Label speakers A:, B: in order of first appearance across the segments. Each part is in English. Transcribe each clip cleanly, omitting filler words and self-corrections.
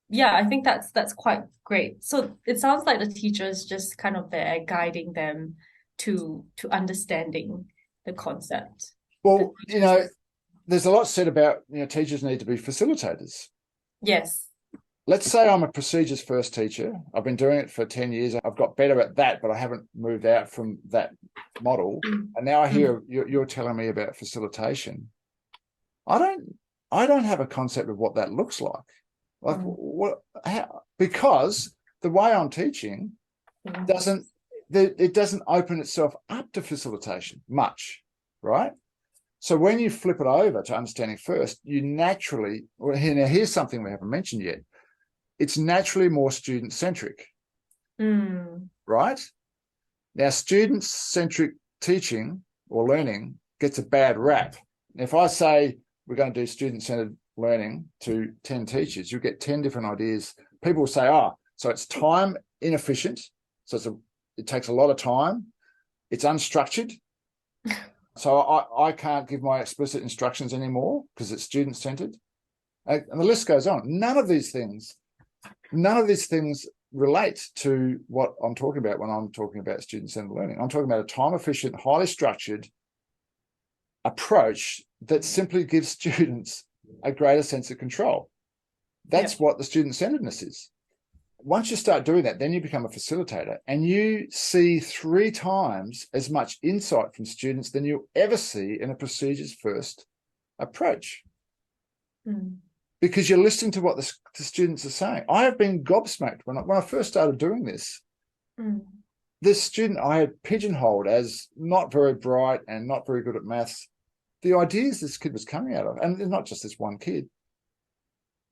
A: Yeah, I think that's quite great. So it sounds like the teacher is just kind of there guiding them to understanding the concept. The
B: Well,
A: teachers just
B: there's a lot said about, teachers need to be facilitators.
A: yes.
B: Let's say I'm a procedures first teacher. I've been doing it for 10 years. I've got better at that, but I haven't moved out from that model.
A: Mm,
B: And now I
A: mm,
B: hear you're telling me about facilitation. I don't I don't have a concept of what that looks like. Like
A: mm,
B: what how, because the way I'm teaching
A: mm,
B: doesn't it doesn't open itself up to facilitation much, right? So when you flip it over to understanding first, you naturally, well, now here's something we haven't mentioned yet. It's naturally more student centric,
A: mm,
B: right? Now, student centric teaching or learning gets a bad rap. If I say we're going to do student centered learning to 10 teachers, you get 10 different ideas. People will say, oh, so it's time inefficient. So it takes a lot of time. It's unstructured. So I can't give my explicit instructions anymore because it's student centered. And the list goes on. None of these things relate to what I'm talking about when I'm talking about student-centered learning. I'm talking about a time-efficient, highly structured approach that simply gives students a greater sense of control.
A: yeah.
B: That's what the student-centeredness is. Once you start doing that, then you become a facilitator and you see 3 times as much insight from students than you'll ever see in a procedures first approach
A: Mm,
B: because you're listening to what the students are saying. I have been gobsmacked when I first started doing this.
A: mm,
B: This student I had pigeonholed as not very bright and not very good at maths. The ideas this kid was coming out of, and not just this one kid,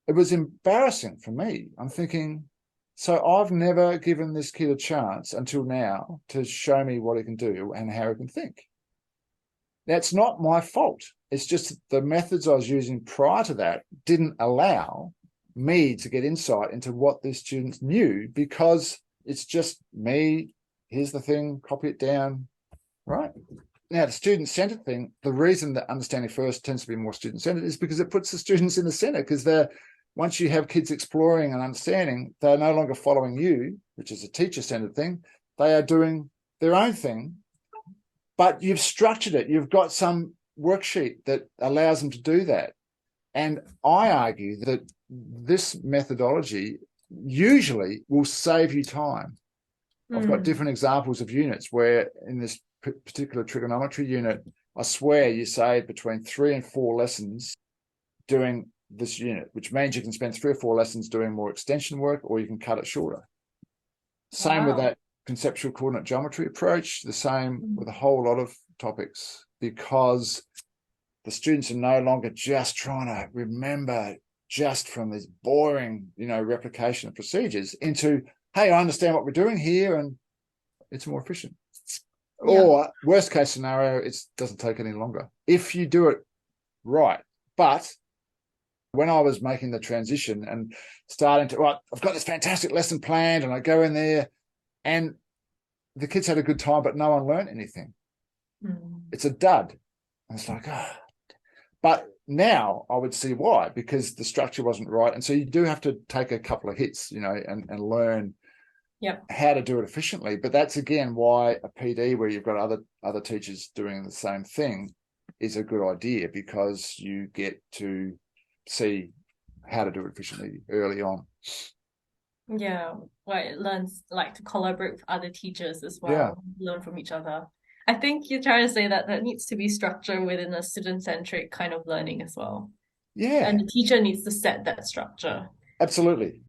B: it was embarrassing for me. I'm thinking, so I've never given this kid a chance until now to show me what he can do and how he can think. That's not my fault. It's just the methods I was using prior to that didn't allow me to get insight into what the students knew because it's just me. Here's the thing, copy it down, right? Now, the student-centered thing, the reason that understanding first tends to be more student-centered is because it puts the students in the center because once you have kids exploring and understanding, they're no longer following you, which is a teacher-centered thing. They are doing their own thing, but you've structured it. You've got some worksheet that allows them to do that. And I argue that this methodology usually will save you time. I've got
A: mm.
B: different examples of units where in this particular trigonometry unit, I swear you save between 3 and 4 lessons doing this unit, which means you can spend 3 or 4 lessons doing more extension work or you can cut it shorter. Same with
A: Wow.
B: that conceptual coordinate geometry approach, the same with
A: Mm,
B: a whole lot of topics because the students are no longer just trying to remember just from this boring, replication of procedures into, hey, I understand what we're doing here and it's more efficient.
A: yeah.
B: Or worst case scenario, it doesn't take any longer if you do it right. But when I was making the transition and starting to, right, I've got this fantastic lesson planned and I go in there and the kids had a good time, but no one learned anything.
A: Mm,
B: It's a dud. And it's like, ah. But now I would see why, because the structure wasn't right. And so you do have to take a couple of hits, and learn
A: yeah.
B: how to do it efficiently. But that's again why a PD where you've got other teachers doing the same thing is a good idea because you get to see how to do it efficiently early on.
A: Yeah, where it learns like to collaborate with other teachers as
B: Yeah.
A: well, learn from each other. I think you're trying to say that there needs to be structure within a student-centric kind of learning as well. And
B: Yeah,
A: the teacher needs to set that structure.
B: absolutely.